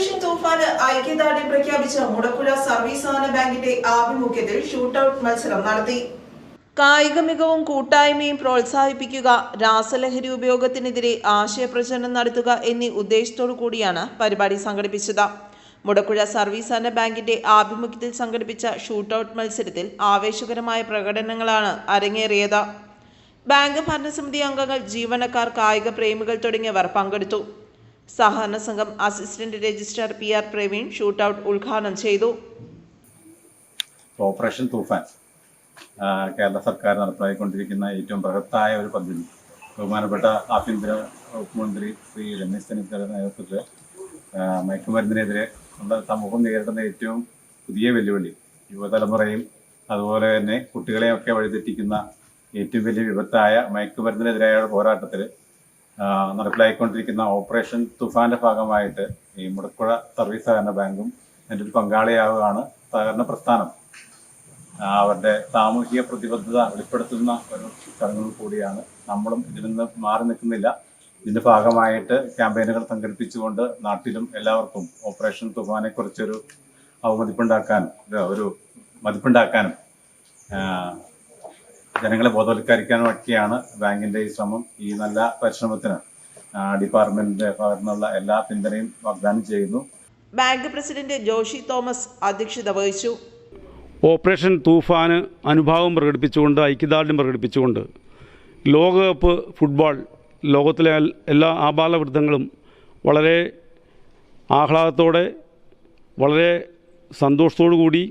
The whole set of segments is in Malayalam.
ഓപ്പറേഷൻ തൂഫാന് ഐക്യദാർഢ്യം പ്രഖ്യാപിച്ച മുടക്കുഴ സർവീസ് സഹകരണ ബാങ്കിന്റെ ആഭിമുഖ്യത്തിൽ ഷൂട്ടൌട്ട് മത്സരം നടത്തി. കായിക മികവും കൂട്ടായ്മയും പ്രോത്സാഹിപ്പിക്കുക, രാസലഹരി ഉപയോഗത്തിനെതിരെ ആശയപ്രചരണം നടത്തുക എന്നീ ഉദ്ദേശത്തോടു കൂടിയാണ് പരിപാടി സംഘടിപ്പിച്ചത്. മുടക്കുഴ സർവീസ് സഹകരണ ബാങ്കിന്റെ ആഭിമുഖ്യത്തിൽ സംഘടിപ്പിച്ച ഷൂട്ടൌട്ട് മത്സരത്തിൽ ആവേശകരമായ പ്രകടനങ്ങളാണ് അരങ്ങേറിയത്. ബാങ്ക് ഭരണസമിതി അംഗങ്ങൾ, ജീവനക്കാർ, കായിക പ്രേമികൾ തുടങ്ങിയവർ പങ്കെടുത്തു. സഹകരണ സംഘം assistant registrar PR Praveen shootout ഉദ്ഘാടനം ചെയ്തു. ഓപ്പറേഷൻ തൂഫാൻ കേരള സർക്കാർ നടപ്പാക്കിക്കൊണ്ടിരിക്കുന്ന ഏറ്റവും ബൃഹത്തായ ഒരു പദ്ധതി. ബഹുമാനപ്പെട്ട ആഭ്യന്തര വകുപ്പ് മന്ത്രി ശ്രീ രമേശ് ചെന്നിത്തലയുടെ നേതൃത്വത്തിൽ മയക്കുമരുന്നിനെതിരെ സമൂഹം നേരിടുന്ന ഏറ്റവും പുതിയ വെല്ലുവിളി, യുവതലമുറയും അതുപോലെ തന്നെ കുട്ടികളെയൊക്കെ വഴിതെറ്റിക്കുന്ന ഏറ്റവും വലിയ വിപത്തായ മയക്കുമരുന്നിനെതിരായ പോരാട്ടത്തിൽ നടപ്പിലാക്കിക്കൊണ്ടിരിക്കുന്ന ഓപ്പറേഷൻ തുഫാന്റെ ഭാഗമായിട്ട് ഈ മുടക്കുഴ സർവീസ് സഹകരണ ബാങ്കും എൻ്റെ ഒരു പങ്കാളിയാവുകയാണ്. സഹകരണ പ്രസ്ഥാനം അവരുടെ സാമൂഹിക പ്രതിബദ്ധത വെളിപ്പെടുത്തുന്ന ഒരു ചടങ്ങുകൾ കൂടിയാണ്. നമ്മളും ഇതിൽ നിന്ന് മാറി നിൽക്കുന്നില്ല. ഇതിൻ്റെ ഭാഗമായിട്ട് ക്യാമ്പയിനുകൾ സംഘടിപ്പിച്ചുകൊണ്ട് നാട്ടിലും എല്ലാവർക്കും ഓപ്പറേഷൻ തുഫാനെ കുറിച്ചൊരു മതിപ്പുണ്ടാക്കാനും ജനങ്ങളെ ബോധവൽക്കരിക്കാനും ഒക്കെയാണ് ബാങ്കിന്റെ ഈ ശ്രമം. ഈ നല്ല പരിശ്രമത്തിന് ഡിപ്പാർട്ട്മെന്റിന്റെ ഭാഗത്തുനിന്നുള്ള എല്ലാ പിന്തുണയും വാഗ്ദാനം ചെയ്യുന്നു. ബാങ്ക് പ്രസിഡന്റ് ജോഷി തോമസ് അധ്യക്ഷത വഹിച്ചു. ഓപ്പറേഷൻ തൂഫാന് അനുഭാവം പ്രകടിപ്പിച്ചുകൊണ്ട്, ഐക്യദാർഢ്യം പ്രകടിപ്പിച്ചുകൊണ്ട് ലോകകപ്പ് ഫുട്ബോൾ ലോകത്തിലെ എല്ലാ ആബാലവൃദ്ധങ്ങളും വളരെ ആഹ്ലാദത്തോടെ, വളരെ സന്തോഷത്തോടു കൂടി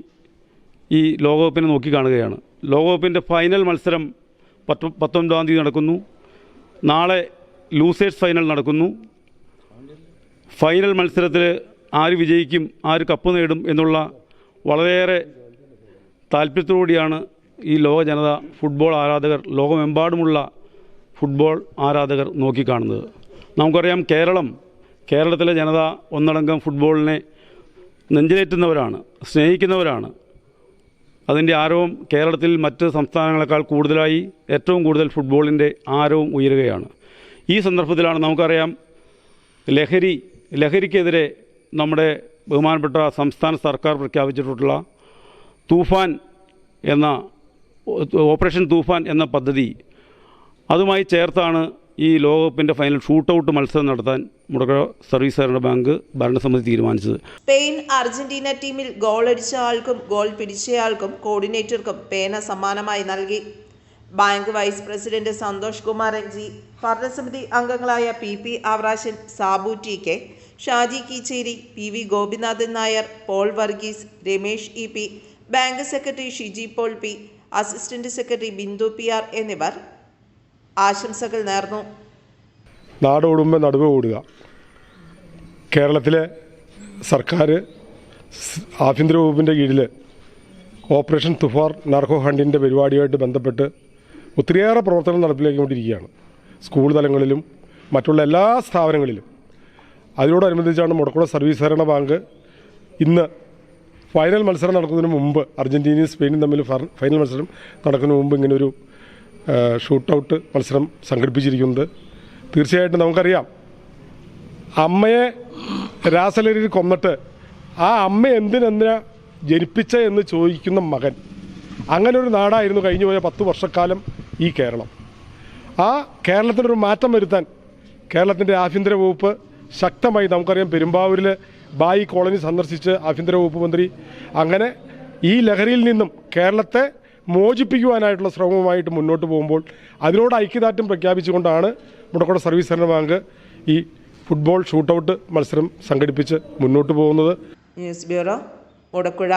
ഈ ലോകകപ്പിനെ നോക്കിക്കാണുകയാണ്. ലോകകപ്പിൻ്റെ ഫൈനൽ മത്സരം 19-ാം തീയതി നടക്കുന്നു. നാളെ ലൂസേഴ്സ് ഫൈനൽ നടക്കുന്നു. ഫൈനൽ മത്സരത്തിൽ ആര് വിജയിക്കും, ആര് കപ്പ് നേടും എന്നുള്ള വളരെയേറെ താല്പര്യത്തോടുകൂടിയാണ് ഈ ലോക ജനത, ഫുട്ബോൾ ആരാധകർ, ലോകമെമ്പാടുമുള്ള ഫുട്ബോൾ ആരാധകർ നോക്കിക്കാണുന്നത്. നമുക്കറിയാം, കേരളത്തിലെ ജനത ഒന്നടങ്കം ഫുട്ബോളിനെ നെഞ്ചിലേറ്റുന്നവരാണ്, സ്നേഹിക്കുന്നവരാണ്. അതിൻ്റെ ആരവം കേരളത്തിൽ മറ്റ് സംസ്ഥാനങ്ങളെക്കാൾ കൂടുതലായി, ഏറ്റവും കൂടുതൽ ഫുട്ബോളിൻ്റെ ആരവം ഉയരുകയാണ്. ഈ സന്ദർഭത്തിലാണ് നമുക്കറിയാം, ലഹരിക്കെതിരെ നമ്മുടെ ബഹുമാനപ്പെട്ട സംസ്ഥാന സർക്കാർ പ്രഖ്യാപിച്ചിട്ടുള്ള ഓപ്പറേഷൻ തൂഫാൻ എന്ന പദ്ധതി, അതുമായി ചേർത്താണ് ഈ ലോകകപ്പിൻ്റെ ഫൈനൽ ഷൂട്ടൌട്ട് മത്സരം നടത്താൻ മുടക്കുഴ സർവീസ് സഹകരണ ബാങ്ക് ഭരണസമിതി തീരുമാനിച്ചത്. സ്പെയിൻ അർജന്റീന ടീമിൽ ഗോളടിച്ച ആൾക്കും ഗോൾ പിടിച്ചയാൾക്കും കോർഡിനേറ്റർക്കും പേന സമ്മാനമായി നൽകി. Bank vice president Santhosh Kumar NG, ഭരണസമിതി അംഗങ്ങളായ PP ആവറാശൻ, Sabu TK, Shaji Keecheri, PV Gopinathan Nair, Paul Varghese, Ramesh EP, bank secretary Shiji Paul P, assistant secretary Bindu PR എന്നിവർ ആശംസകൾ നേർന്നു. നാടോടുമ്പോൾ നടുവ് ഓടുക. കേരളത്തിലെ സർക്കാർ ആഭ്യന്തര വകുപ്പിൻ്റെ കീഴിൽ ഓപ്പറേഷൻ തുഫാൻ നാർക്കോ ഹണ്ടിൻ്റെ പരിപാടിയുമായിട്ട് ബന്ധപ്പെട്ട് ഒത്തിരിയേറെ പ്രവർത്തനം നടപ്പിലാക്കിക്കൊണ്ടിരിക്കുകയാണ്. സ്കൂൾ തലങ്ങളിലും മറ്റുള്ള എല്ലാ സ്ഥാപനങ്ങളിലും. അതിനോടനുബന്ധിച്ചാണ് മുടക്കുഴ സർവീസ് സഹകരണ ബാങ്ക് ഇന്ന് ഫൈനൽ മത്സരം നടക്കുന്നതിന് മുമ്പ്, അർജന്റീനയും സ്പെയിനും തമ്മിൽ ഫൈനൽ മത്സരം നടക്കുന്നതിന് മുമ്പ് ഇങ്ങനൊരു ഷൂട്ടൌട്ട് മത്സരം സംഘടിപ്പിച്ചിരിക്കുന്നത്. തീർച്ചയായിട്ടും നമുക്കറിയാം, അമ്മയെ രാസലഹരിയിൽ കൊന്നിട്ട് ആ അമ്മ എന്തിനാ ജനിപ്പിച്ച എന്ന് ചോദിക്കുന്ന മകൻ, അങ്ങനെ ഒരു നാടായിരുന്നു കഴിഞ്ഞുപോയ 10 വർഷക്കാലം ഈ കേരളം. ആ കേരളത്തിനൊരു മാറ്റം വരുത്താൻ കേരളത്തിൻ്റെ ആഭ്യന്തര വകുപ്പ് ശക്തമായി, നമുക്കറിയാം, പെരുമ്പാവൂരിൽ ബായി കോളനി സന്ദർശിച്ച് ആഭ്യന്തര വകുപ്പ് മന്ത്രി അങ്ങനെ ഈ ലഹരിയിൽ നിന്നും കേരളത്തെ മോചിപ്പിക്കുവാനായിട്ടുള്ള ശ്രമവുമായിട്ട് മുന്നോട്ട് പോകുമ്പോൾ അതിനോട് ഐക്യദാർഢ്യം പ്രഖ്യാപിച്ചുകൊണ്ടാണ് മുടക്കുഴ സർവീസ് സഹകരണ ബാങ്ക് ഈ ഫുട്ബോൾ ഷൂട്ടൌട്ട് മത്സരം സംഘടിപ്പിച്ച് മുന്നോട്ട് പോകുന്നത്. News bureau, Mudakkuzha.